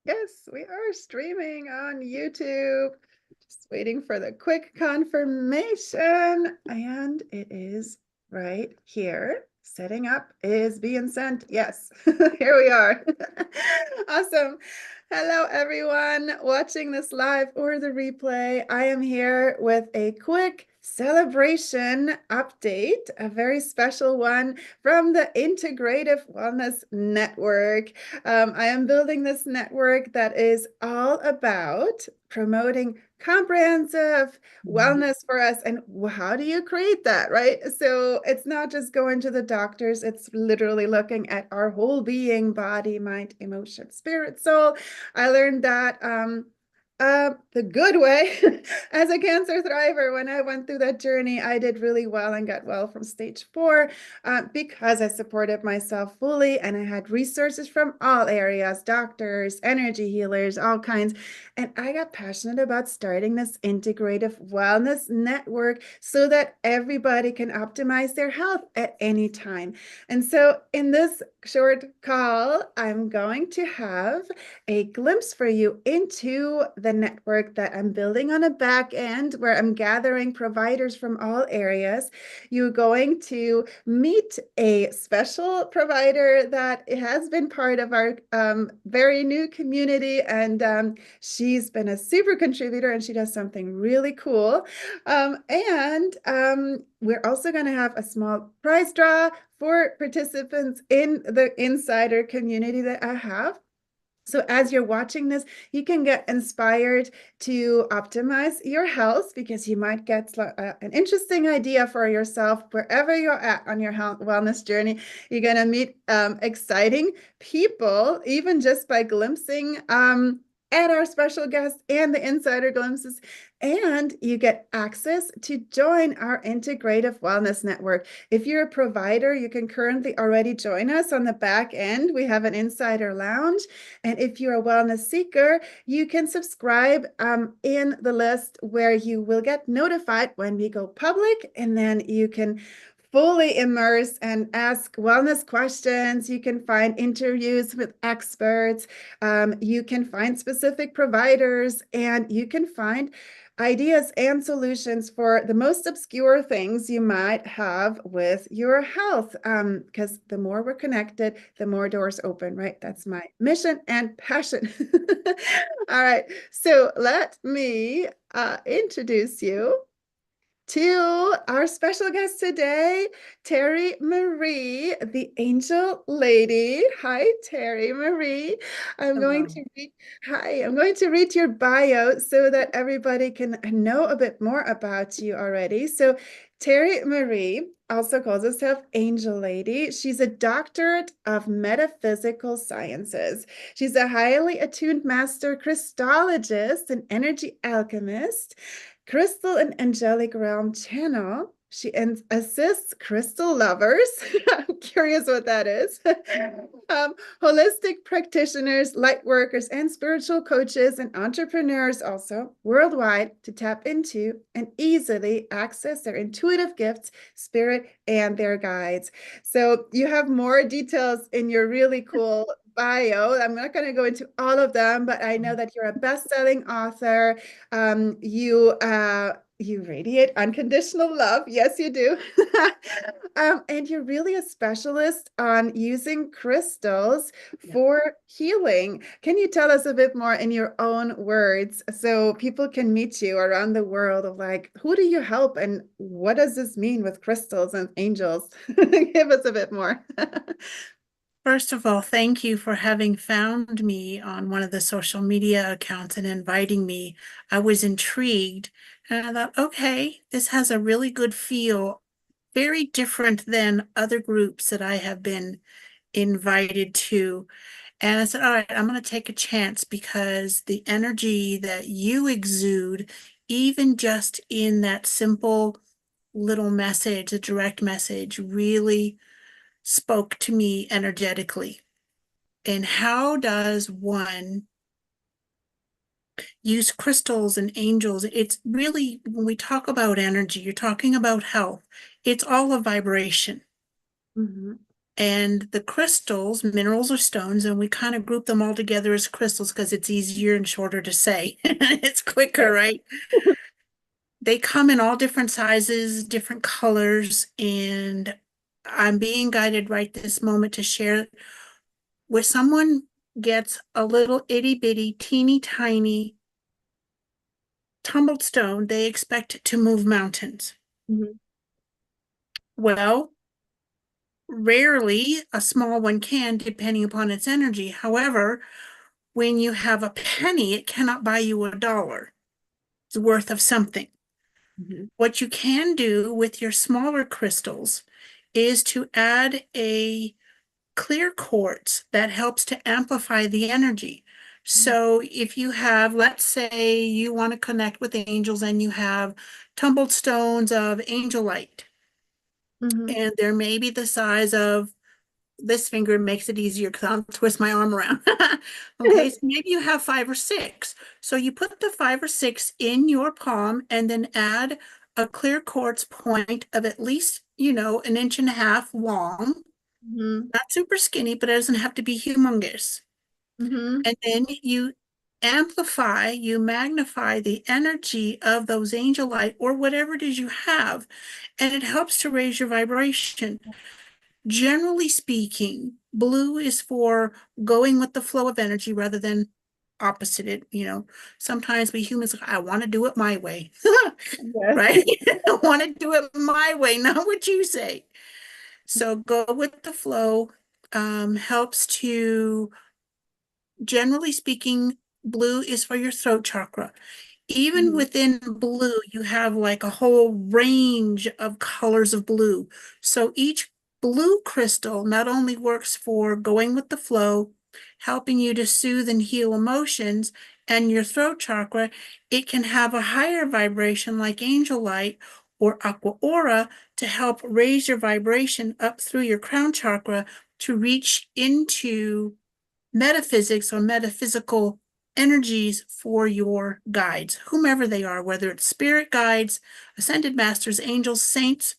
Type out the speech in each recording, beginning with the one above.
Yes, we are streaming on YouTube. Just waiting for the quick confirmation. And it is right here. Setting up is being sent. Yes, here we are. Awesome. Hello, everyone watching this live or the replay. I am here with a quick celebration update, a very special one from the Integrative Wellness Network. I am building this network that is all about promoting comprehensive wellness for us. And how do you create that, right? So it's not just going to the doctors, it's literally looking at our whole being, body, mind, emotion, spirit, soul. I learned that the good way as a cancer thriver. When I went through that journey, I did really well and got well from stage 4 because I supported myself fully and I had resources from all areas, doctors, energy healers, all kinds. And I got passionate about starting this integrative wellness network so that everybody can optimize their health at any time. And so in this short call, I'm going to have a glimpse for you into the network that I'm building on a back end where I'm gathering providers from all areas. You're going to meet a special provider that has been part of our very new community, and she's been a super contributor and she does something really cool. We're also going to have a small prize draw for participants in the insider community that I have. So as you're watching this, you can get inspired to optimize your health because you might get an interesting idea for yourself wherever you're at on your health wellness journey. You're going to meet exciting people, even just by glimpsing at our special guests and the insider glimpses. And you get access to join our Integrative Wellness Network. If you're a provider, you can currently already join us on the back end. We have an insider lounge. And if you're a wellness seeker, you can subscribe in the list where you will get notified when we go public, and then you can fully immerse and ask wellness questions. You can find interviews with experts. You can find specific providers, and you can find ideas and solutions for the most obscure things you might have with your health. Because the more we're connected, the more doors open, right? That's my mission and passion. All right. So let me introduce you to our special guest today, Terrie Marie, the Angel Lady. Hi, Terrie Marie. I'm going Hello. to read, hi, I'm going to read your bio so that everybody can know a bit more about you already. So Terrie Marie also calls herself Angel Lady. She's a doctorate of metaphysical sciences. She's a highly attuned master crystallogist and energy alchemist, crystal and angelic realm channel. She assists crystal lovers. I'm curious what that is. Holistic practitioners, light workers, and spiritual coaches and entrepreneurs also worldwide to tap into and easily access their intuitive gifts, spirit, and their guides. So you have more details in your really cool bio. I'm not going to go into all of them, but I know that you're a best-selling author. You radiate unconditional love. Yes, you do. And you're really a specialist on using crystals Yeah. for healing. Can you tell us a bit more in your own words so people can meet you around the world of like, who do you help and what does this mean with crystals and angels? Give us a bit more. First of all, thank you for having found me on one of the social media accounts and inviting me. I was intrigued and I thought, okay, this has a really good feel, very different than other groups that I have been invited to. And I said, all right, I'm going to take a chance because the energy that you exude, even just in that simple little message, a direct message, really spoke to me energetically. And how does one use crystals and angels? It's really, when we talk about energy, you're talking about health. It's all a vibration. Mhm. And the crystals, minerals or stones, and we kind of group them all together as crystals because it's easier and shorter to say. It's quicker, Right. right? They come in all different sizes, different colors, and I'm being guided right this moment to share where someone gets a little itty bitty, teeny tiny tumbled stone, they expect it to move mountains. Mhm. Well, rarely a small one can, depending upon its energy. However, when you have a penny, it cannot buy you $1. It's worth of something. Mhm. What you can do with your smaller crystals is to add a clear quartz that helps to amplify the energy. So if you have, let's say you want to connect with angels and you have tumbled stones of angelite, Mhm. and they're maybe the size of this finger, makes it easier because I'll twist my arm around. Okay, so maybe you have 5 or 6. So you put the 5 or 6 in your palm and then add a clear quartz point of at least, 1.5 inches long, Mhm. not super skinny, but it doesn't have to be humongous. Mhm. And then you amplify, you magnify the energy of those angelite or whatever it is you have, and it helps to raise your vibration. Generally speaking, blue is for going with the flow of energy rather than opposite it. Sometimes we humans, I want to do it my way, Yes. right? I want to do it my way, not what you say. So go with the flow, helps to, generally speaking, blue is for your throat chakra. Even Mhm. within blue, you have like a whole range of colors of blue. So each blue crystal not only works for going with the flow, helping you to soothe and heal emotions and your throat chakra, it can have a higher vibration like angel light or aqua aura to help raise your vibration up through your crown chakra to reach into metaphysics or metaphysical energies for your guides, whomever they are, whether it's spirit guides, ascended masters, angels, saints,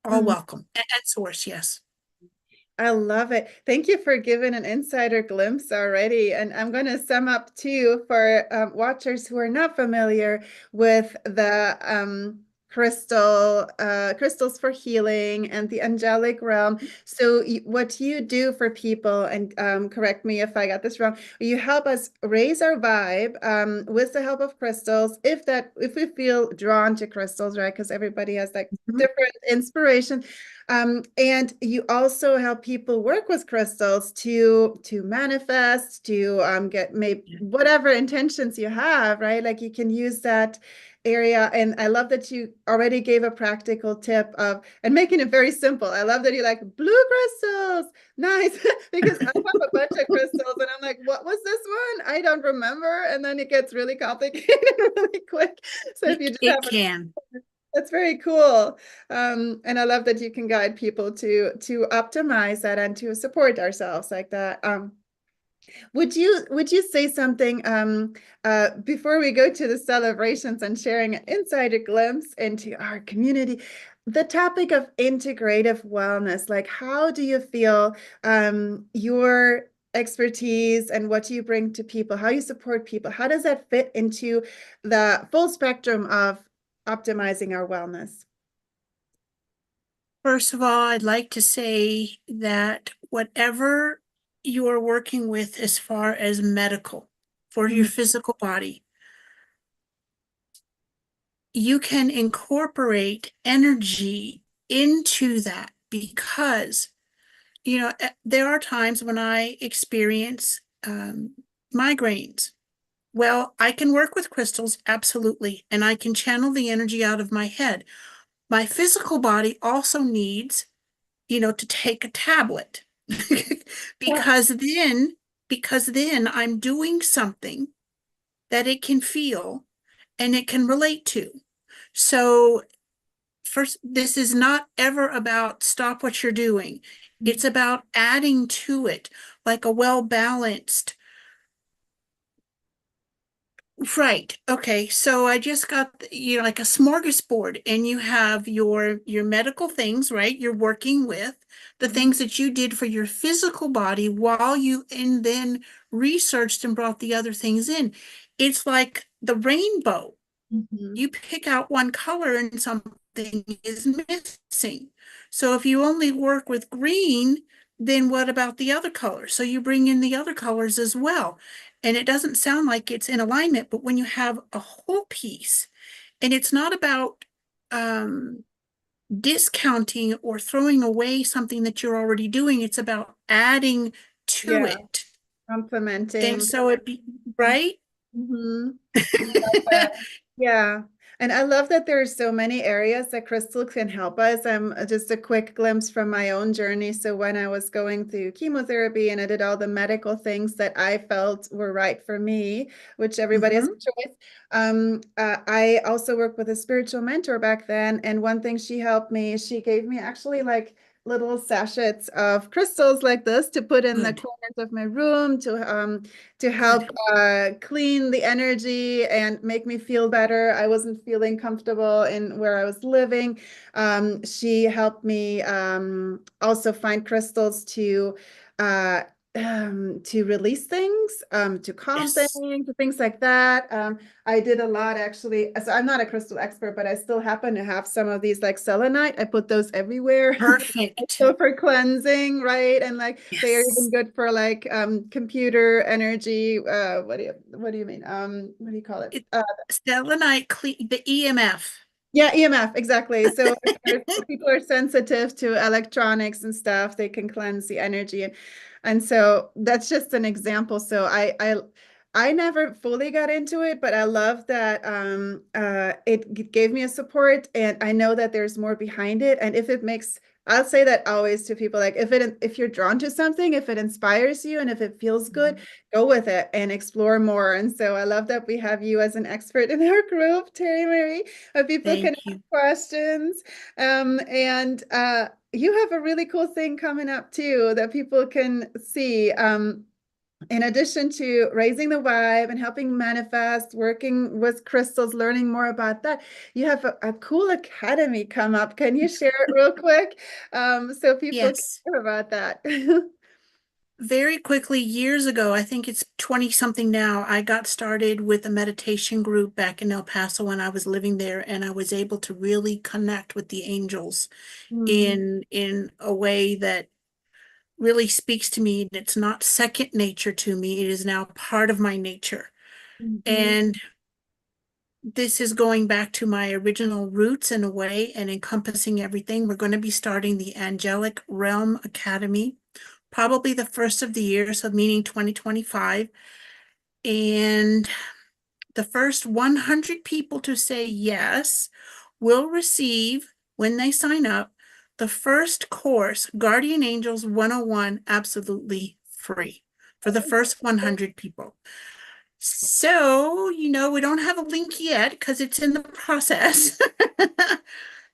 all Mhm. welcome. And source, yes. I love it. Thank you for giving an insider glimpse already. And I'm going to sum up too for watchers who are not familiar with the crystals for healing and the angelic realm. So what you do for people, and correct me if I got this wrong, you help us raise our vibe with the help of crystals. If we feel drawn to crystals, right? Because everybody has like Mhm. different inspiration. And you also help people work with crystals to manifest, to get maybe whatever intentions you have, right? Like you can use that area. And I love that you already gave a practical tip of and making it very simple. I love that you like blue crystals. Nice. Because I have a bunch of crystals and I'm like, what was this one? I don't remember. And then it gets really complicated really quick. So if you just It have a can. that's very cool. And I love that you can guide people to optimize that and to support ourselves like that. Would you say something before we go to the celebrations and sharing an insider glimpse into our community? The topic of integrative wellness, like how do you feel your expertise and what you bring to people, how you support people, how does that fit into the full spectrum of optimizing our wellness? First of all, I'd like to say that whatever you are working with as far as medical for your Mhm. physical body, you can incorporate energy into that because there are times when I experience migraines. Well, I can work with crystals, absolutely, and I can channel the energy out of my head. My physical body also needs, to take a tablet Yeah. because then I'm doing something that it can feel and it can relate to. So first, this is not ever about stop what you're doing. It's about adding to it, like a well balanced Right. Okay. So I just got, like a smorgasbord, and you have your medical things, right? You're working with the Mhm. things that you did for your physical body while you and then researched and brought the other things in. It's like the rainbow. Mhm. You pick out one color and something is missing. So if you only work with green, then what about the other colors? So you bring in the other colors as well. And it doesn't sound like it's in alignment, but when you have a whole piece, and it's not about um, discounting or throwing away something that you're already doing, it's about adding to Yeah, it. And complementing. so right? Mhm. Yeah. And I love that there's so many areas that crystal can help us. Just a quick glimpse from my own journey. So when I was going through chemotherapy and I did all the medical things that I felt were right for me, which everybody has Mhm. a choice. I also worked with a spiritual mentor back then. And one thing she helped me, she gave me actually like little sachets of crystals like this to put in the Good, corners of my room to help good. clean the energy and make me feel better. I wasn't feeling comfortable in where I was living. She helped me also find crystals uh, to release things, to calm Yes. things like that. I did a lot actually. So I'm not a crystal expert, but I still happen to have some of these like selenite. I put those everywhere. Perfect. So for cleansing, right? And like they are even Yes. good for like computer energy. What do you mean? What do you call it? It, selenite, the EMF. Yeah, EMF, exactly. So if people are sensitive to electronics and stuff, they can cleanse the energy. And so that's just an example. So I never fully got into it, but I love that it gave me a support and I know that there's more behind it. And if it makes I'll say that always to people like if you're drawn to something, if it inspires you and if it feels good, go with it and explore more. And so I love that we have you as an expert in our group, Terrie Marie. People can Thank ask you. questions. And you have a really cool thing coming up too that people can see. In addition to raising the vibe and helping manifest, working with crystals, learning more about that, you have a cool academy come up. Can you share it real quick so people can Yes. hear about that? Very quickly, years ago, I think it's 20 something now, I got started with a meditation group back in El Paso when I was living there, and I was able to really connect with the angels Mm, in a way that really speaks to me. It's not second nature to me. It is now part of my nature. mhm, And this is going back to my original roots in a way and encompassing everything. We're going to be starting the Angelic Realm Academy, probably the first of the year, so meaning 2025. And the first 100 people to say yes will receive, when they sign up, the first course, Guardian Angels 101, absolutely free for the first 100 people. So, we don't have a link yet because it's in the process.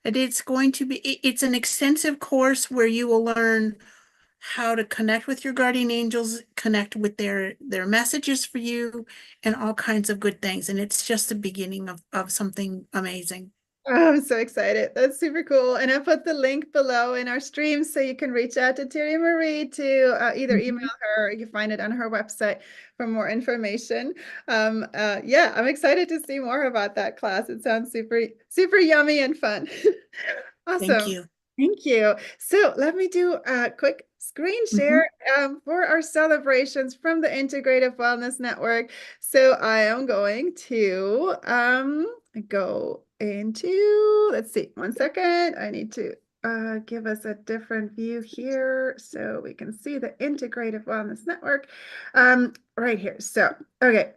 And it's going to be, it's an extensive course where you will learn how to connect with your guardian angels, connect with their messages for you, and all kinds of good things. And it's just the beginning of something amazing. Oh, I'm so excited. That's super cool. And I put the link below in our stream so you can reach out to Terrie Marie to either email Mhm. her or you can find it on her website for more information. Yeah, I'm excited to see more about that class. It sounds super, super yummy and fun. Thank Awesome. you. Thank you. So let me do a quick screen share Mhm. for our celebrations from the Integrative Wellness Network. So I am going to go into, let's see, one second. I need to give us a different view here so we can see the Integrative Wellness Network right here. So, okay,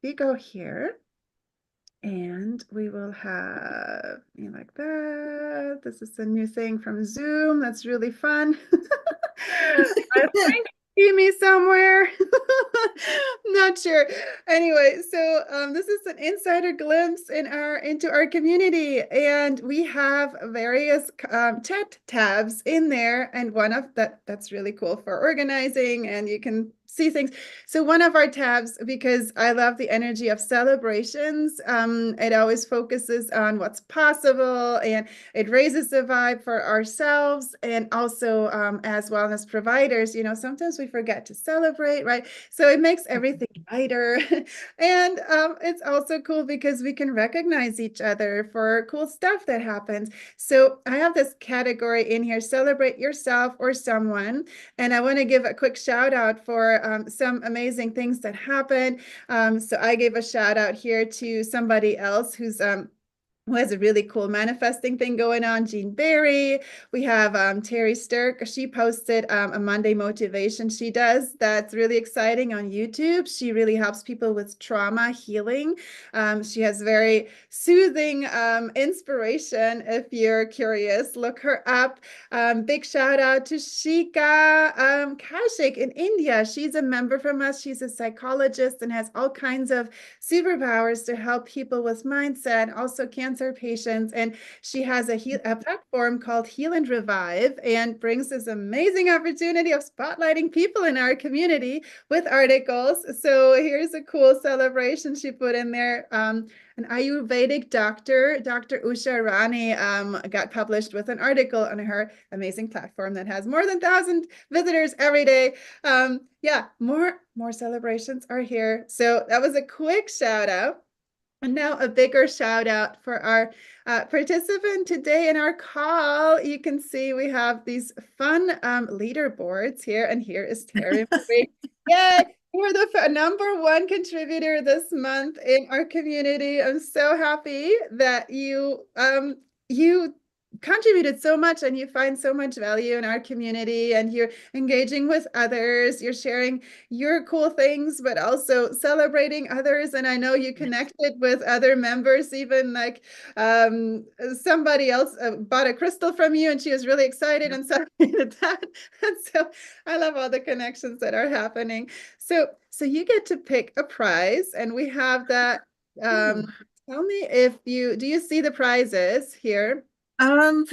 we go here. And we will have like that. This is a new thing from Zoom. That's really fun. I think you see me somewhere. Not sure. Anyway, so this is an insider glimpse into our community, and we have various chat tabs in there, and one of that's really cool for organizing, and you can see things. So one of our tabs, because I love the energy of celebrations, it always focuses on what's possible, and it raises the vibe for ourselves. And also, as wellness providers, sometimes we forget to celebrate, right? So it makes everything lighter. And it's also cool because we can recognize each other for cool stuff that happens. So I have this category in here, celebrate yourself or someone. And I want to give a quick shout out for some amazing things that happened. So I gave a shout out here to somebody else who has a really cool manifesting thing going on, Jean Berry. We have Terry Stirk. She posted a Monday motivation she does that's really exciting on YouTube. She really helps people with trauma healing. She has very soothing inspiration. If you're curious, look her up. Big shout out to Shika Kaushik in India. She's a member from us. She's a psychologist and has all kinds of superpowers to help people with mindset, also cancer patients. And she has a platform called Heal and Revive, and brings this amazing opportunity of spotlighting people in our community with articles. So here's a cool celebration she put in there. An Ayurvedic doctor, Dr. Usha Rani, got published with an article on her amazing platform that has more than 1,000 visitors every day. Yeah, more celebrations are here. So that was a quick shout out. And now a bigger shout out for our participant today in our call. You can see we have these fun leaderboards here, and here is Terrie Marie. Yay! You're the #1 contributor this month in our community. I'm so happy that you contributed so much and you find so much value in our community, and you're engaging with others, you're sharing your cool things, but also celebrating others. And I know you connected with other members, even like somebody else bought a crystal from you and she was really excited and celebrated that. And so I love all the connections that are happening. So you get to pick a prize, and we have that. Tell me if do you see the prizes here? Um,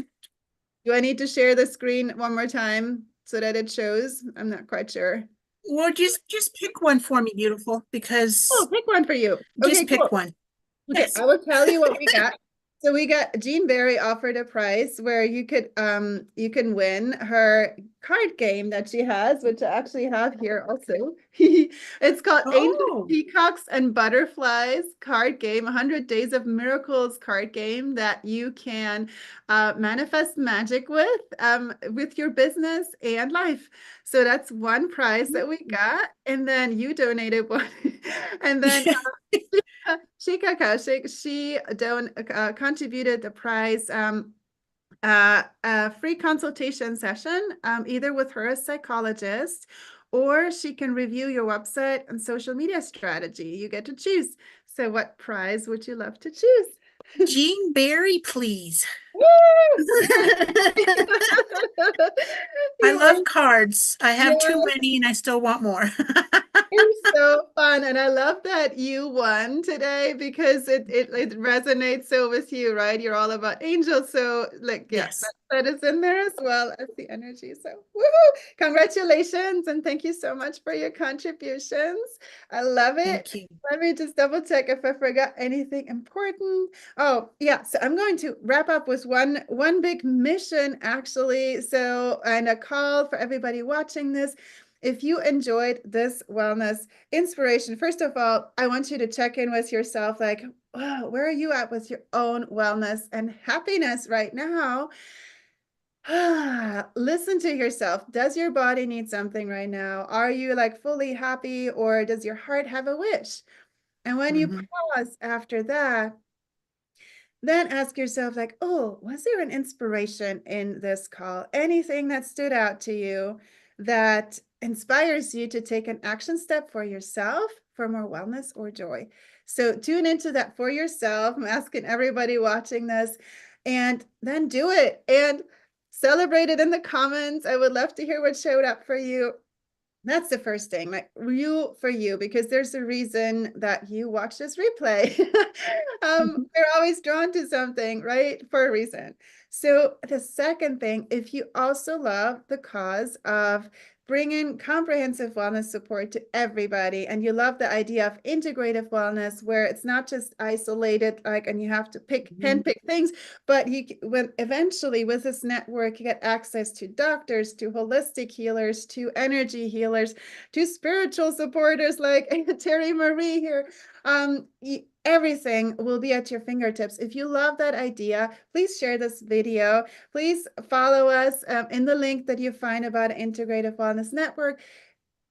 Do I need to share the screen one more time so that it shows? I'm not quite sure. well, just pick one for me, beautiful, Oh, because pick one for you. Okay, just pick cool. one. Okay, Yes. I will tell you what we got. So we got Jean Berry offered a prize where you can win her card game that she has, which I actually have here also. It's called Angels, Oh, Peacocks, and Butterflies card game, 100 Days of Miracles card game that you can manifest magic with your business and life. So that's one prize that we got. And then you donated one. And then Shika Kaushik, she contributed the prize, a free consultation session, either with her as psychologist, or she can review your website and social media strategy. You get to choose. So what prize would you love to choose? Jean Berry, please. Woo! I You are, love cards. I have too yeah. many and I still want more. It's so fun. And I love that you won today because it resonates so with you, right? You're all about angels. So like, yeah, Yes. that is in there as well as the energy. So woohoo! Congratulations. And thank you so much for your contributions. I love it. Thank you. Let me just double check if I forgot anything important. Oh, yeah. So I'm going to wrap up with one big mission, actually. So, and a call for everybody watching this. If you enjoyed this wellness inspiration, first of all, I want you to check in with yourself, like, wow, where are you at with your own wellness and happiness right now? Listen to yourself. Does your body need something right now? Are you like fully happy, or does your heart have a wish? And when you Mhm. pause after that, then ask yourself, like, oh, was there an inspiration in this call? Anything that stood out to you that inspires you to take an action step for yourself for more wellness or joy? So tune into that for yourself. I'm asking everybody watching this, and then do it and celebrate it in the comments. I would love to hear what showed up for you. That's the first thing, like you for you, because there's a reason that you watch this replay. We're always drawn to something, right? For a reason. So the second thing, if you also love the cause of bringing comprehensive wellness support to everybody. And you love the idea of integrative wellness, where it's not just isolated, like, and you have to handpick things, but when eventually with this network, you get access to doctors, to holistic healers, to energy healers, to spiritual supporters like Terrie Marie here. Everything will be at your fingertips. If you love that idea, please share this video. Please follow us in the link that you find about Integrative Wellness Network.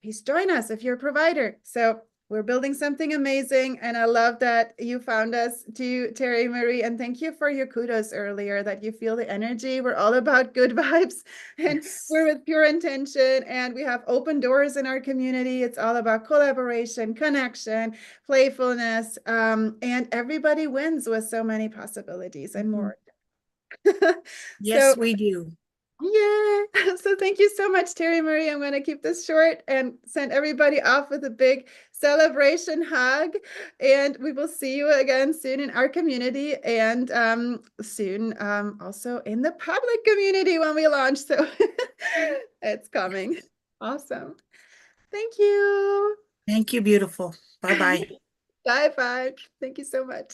Please join us if you're a provider. So we're building something amazing, and I love that you found us, to Terrie Marie, and thank you for your kudos earlier, that you feel the energy. We're all about good vibes, and Yes. we're with pure intention, and we have open doors in our community. It's all about collaboration, connection, playfulness, and everybody wins with so many possibilities and more. Yes, So we do. yeah. So thank you so much, Terrie Marie. I'm going to keep this short and send everybody off with a big celebration hug. And we will see you again soon in our community, and soon also in the public community when we launch. So it's coming. Awesome. Thank you. Thank you, beautiful. Bye-bye. Bye bye. Thank you so much.